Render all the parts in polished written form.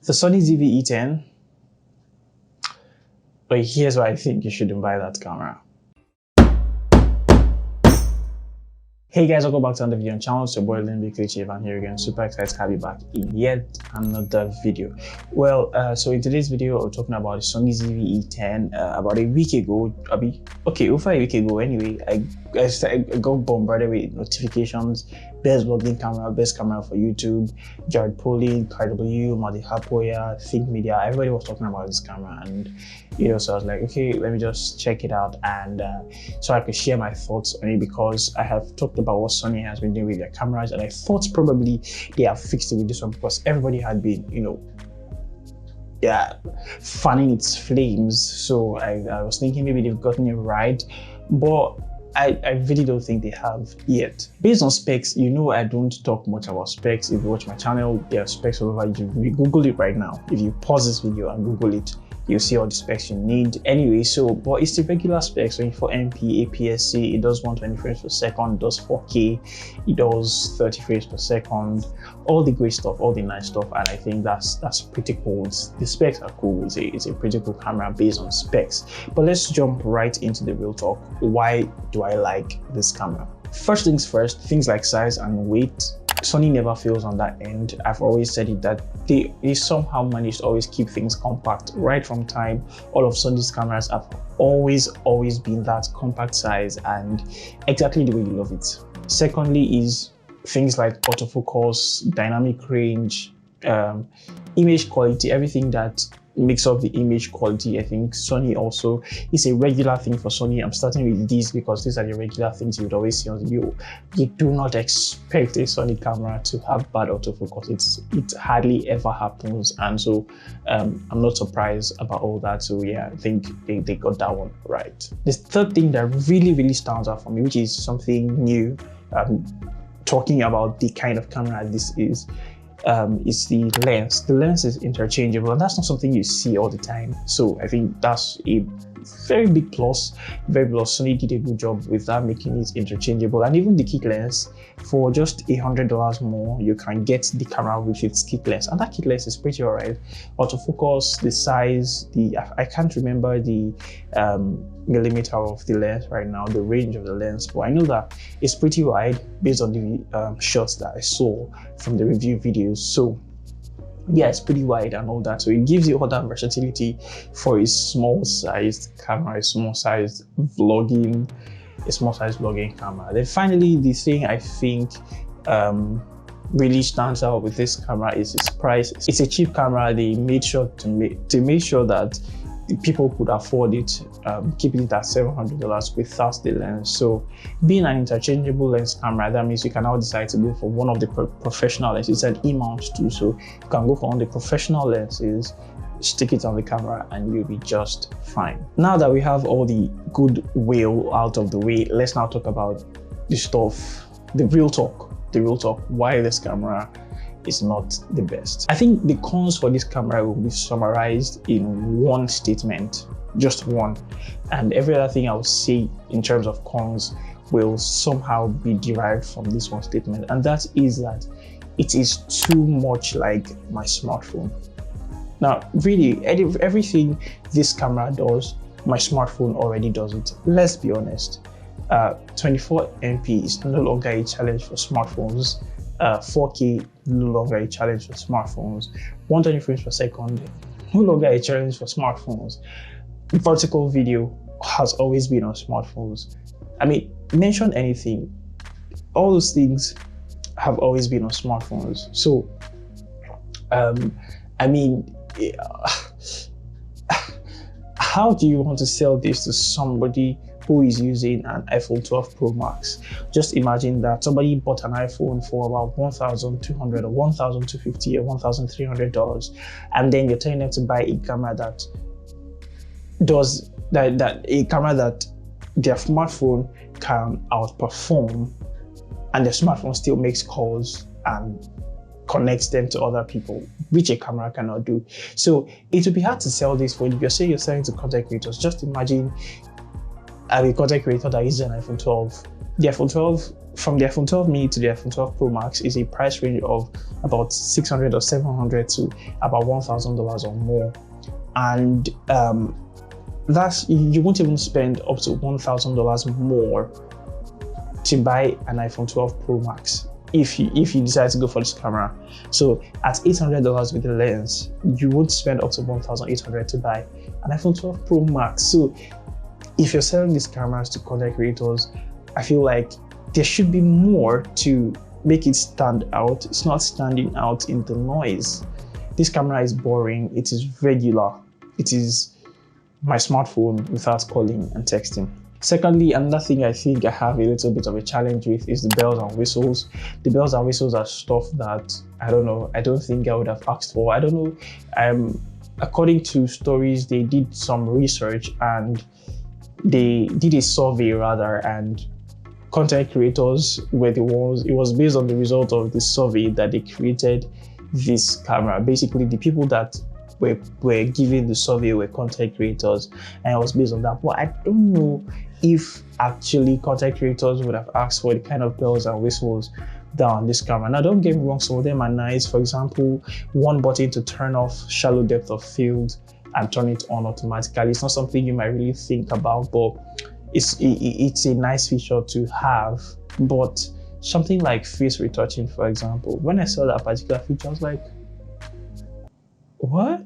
The Sony ZV E10, but here's why I think you shouldn't buy that camera. Hey guys, welcome back to another video on channel. It's your boy Chief, and here again, super excited to have you back in yet another video. Well, so in today's video, we're talking about the Sony ZV E10. About a week ago, over a week ago anyway, I got bombarded with notifications. Best vlogging camera, best camera for YouTube, Jared Polin, KW, Madi Hapoya, Think Media, everybody was talking about this camera, and so I was like, okay, let me just check it out, and so I could share my thoughts on it, because I have talked about what Sony has been doing with their cameras, and I thought probably they have fixed it with this one, because everybody had been, fanning its flames. So I was thinking maybe they've gotten it right, but I really don't think they have yet. Based on specs, I don't talk much about specs. If you watch my channel, there are specs all over. You Google it right now. If you pause this video and Google it, you'll see all the specs you need. Anyway, but it's the regular specs, 24MP, APS-C, it does 120 frames per second, it does 4K, it does 30 frames per second, all the great stuff, all the nice stuff, and I think that's pretty cool. The specs are cool. It's a pretty cool camera based on specs. But let's jump right into the real talk. Why do I like this camera? First things first, things like size and weight. Sony never fails on that end. I've always said it, that they somehow managed to always keep things compact right from time. All of Sony's cameras have always been that compact size, and exactly the way you love it. Secondly is things like autofocus, dynamic range, image quality, everything that makes up the image quality. I think Sony also is a regular thing for Sony. I'm starting with these because these are the regular things you would always see on the video. You do not expect a Sony camera to have bad autofocus. It hardly ever happens, and so I'm not surprised about all that. So yeah, I think they got that one right. The third thing that really stands out for me, which is something new, talking about the kind of camera this is the lens. The lens is interchangeable, and that's not something you see all the time. So I think that's a very big plus. Sony did a good job with that, making it interchangeable. And even the kit lens, for just $100 more, you can get the camera with its kit lens, and that kit lens is pretty alright. Autofocus, the size, I can't remember the millimeter of the lens right now, the range of the lens, but I know that it's pretty wide based on the shots that I saw from the review videos. So yeah, it's pretty wide and all that, so it gives you all that versatility for a small sized camera, a small sized vlogging camera. Then finally, the thing I think really stands out with this camera is its price. It's a cheap camera. They made sure to make sure that people could afford it, keeping it at $700 without the lens. So being an interchangeable lens camera, that means you can now decide to go for one of the professional lenses. It's an E-mount too, so you can go for one of the professional lenses, stick it on the camera, and you'll be just fine. Now that we have all the goodwill out of the way, let's now talk about the stuff, the real talk, why this camera is not the best. I think the cons for this camera will be summarized in one statement, just one, and every other thing I will say in terms of cons will somehow be derived from this one statement, and that is that it is too much like my smartphone. Now, really, everything this camera does, my smartphone already does it. Let's be honest. 24MP is no longer a challenge for smartphones. 4K no longer a challenge for smartphones. 120 frames per second no longer a challenge for smartphones. Vertical video has always been on smartphones. I mean, mention anything, all those things have always been on smartphones. So I mean, how do you want to sell this to somebody who is using an iPhone 12 Pro Max? Just imagine that somebody bought an iPhone for about $1,200 or $1,250 or $1,300, and then you're telling them to buy a camera that does that their smartphone can outperform, and their smartphone still makes calls and connects them to other people, which a camera cannot do. So it would be hard to sell this for you. You're saying you're selling to content creators. Just imagine a content creator that uses an iPhone 12 The iPhone 12, from the iPhone 12 mini to the iPhone 12 Pro Max is a price range of about $600 or $700 to about $1,000 or more. And that's, you won't even spend up to $1,000 more to buy an iPhone 12 Pro Max if you decide to go for this camera. So at $800 with the lens, you won't spend up to $1,800 to buy an iPhone 12 Pro Max. So if you're selling these cameras to content creators, I feel like there should be more to make it stand out. It's not standing out in the noise. This camera is boring. It is regular. It is my smartphone without calling and texting. Secondly, another thing I think I have a little bit of a challenge with is the bells and whistles. The bells and whistles are stuff that, I don't know, I don't think I would have asked for. I don't know. According to stories, they did some research and they did a survey rather, and content creators were the ones, it was based on the result of the survey that they created this camera. Basically, the people that were giving the survey were content creators, and it was based on that. But I don't know if actually content creators would have asked for the kind of bells and whistles down on this camera. Now, don't get me wrong, some of them are nice. For example, one button to turn off shallow depth of field and turn it on automatically. It's not something you might really think about, but it's a nice feature to have. But something like face retouching, for example, when I saw that particular feature, I was like, what?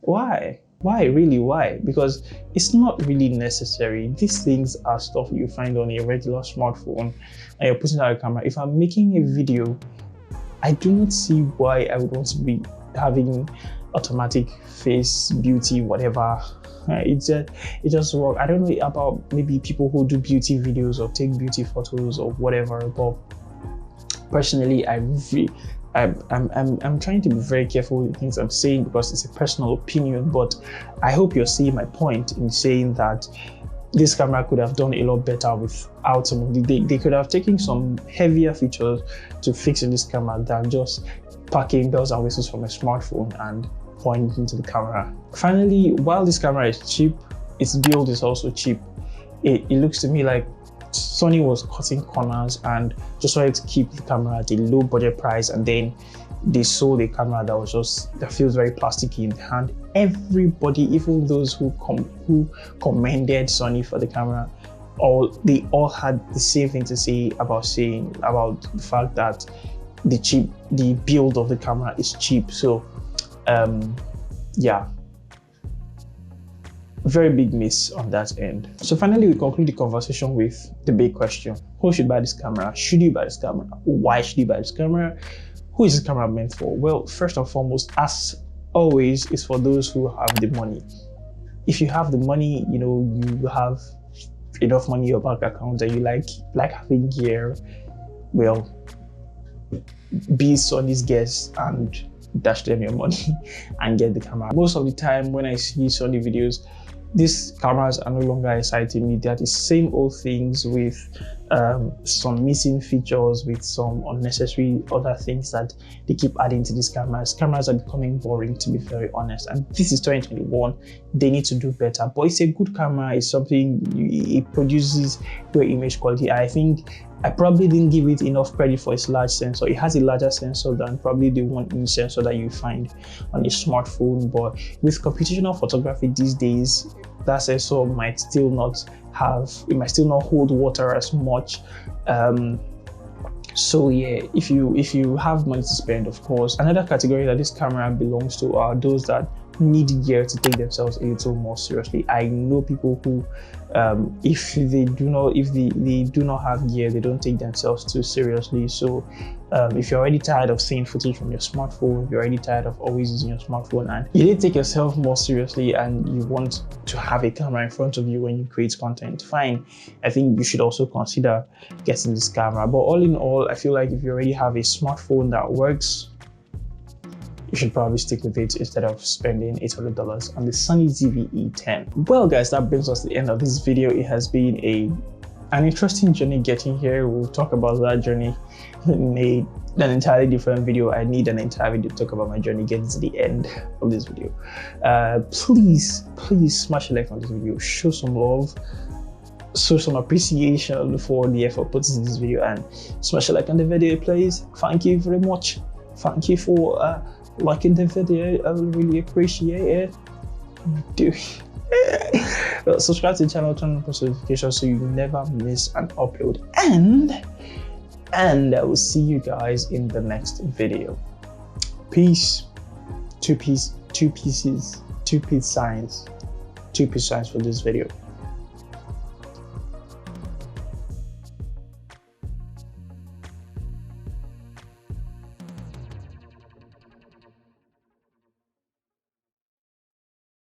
Why? Really, why? Because it's not really necessary. These things are stuff you find on a regular smartphone and you're putting out a camera. If I'm making a video, I do not see why I would want to be having automatic face beauty, whatever. It just works. I don't know about maybe people who do beauty videos or take beauty photos or whatever, but personally, I'm trying to be very careful with things I'm saying because it's a personal opinion, but I hope you're seeing my point in saying that this camera could have done a lot better without some of they could have taken some heavier features to fix in this camera than just packing bells and whistles from a smartphone and pouring it into the camera. Finally, while this camera is cheap, its build is also cheap. It looks to me like Sony was cutting corners and just wanted to keep the camera at a low budget price, and then they sold a camera that feels very plasticky in the hand. Everybody, even those who commended Sony for the camera, they all had the same thing to say about the fact that the build of the camera is cheap. So yeah, very big miss on that end. So finally, we conclude the conversation with the big question: who should buy this camera? Should you buy this camera? Why should you buy this camera? Who is this camera meant for? Well, first and foremost, as always, it's for those who have the money. If you have the money, you have enough money in your bank account and you like having gear, well, be Sony's guest and dash them your money and get the camera. Most of the time when I see Sony videos, these cameras are no longer exciting me. They are the same old things with some missing features, with some unnecessary other things that they keep adding to these cameras. Cameras are becoming boring, to be very honest, and this is 2021. They need to do better, but it's a good camera. It's something, it produces great image quality. I think I probably didn't give it enough credit for its large sensor. It has a larger sensor than probably the 1-inch sensor that you find on a smartphone, but with computational photography these days, that sensor might still not hold water as much. So yeah, if you have money to spend, of course. Another category that this camera belongs to are those that need gear to take themselves a little more seriously. I know people who if they do not have gear, they don't take themselves too seriously. So if you're already tired of seeing footage from your smartphone, if you're already tired of always using your smartphone and you didn't take yourself more seriously and you want to have a camera in front of you when you create content, fine. I think you should also consider getting this camera. But all in all, I feel like if you already have a smartphone that works, you should probably stick with it instead of spending $800 on the Sony ZV E10. Well guys, that brings us to the end of this video. It has been an interesting journey getting here. We'll talk about that journey in an entirely different video. I need an entire video to talk about my journey getting to the end of this video. Please smash a like on this video, show some love. show some appreciation for the effort put into this video and smash a like on the video, please. Thank you very much. Thank you for liking the video. I will really appreciate it. Subscribe to the channel, turn on post notifications so you never miss an upload, and I will see you guys in the next video. Peace. Two peace signs for this video.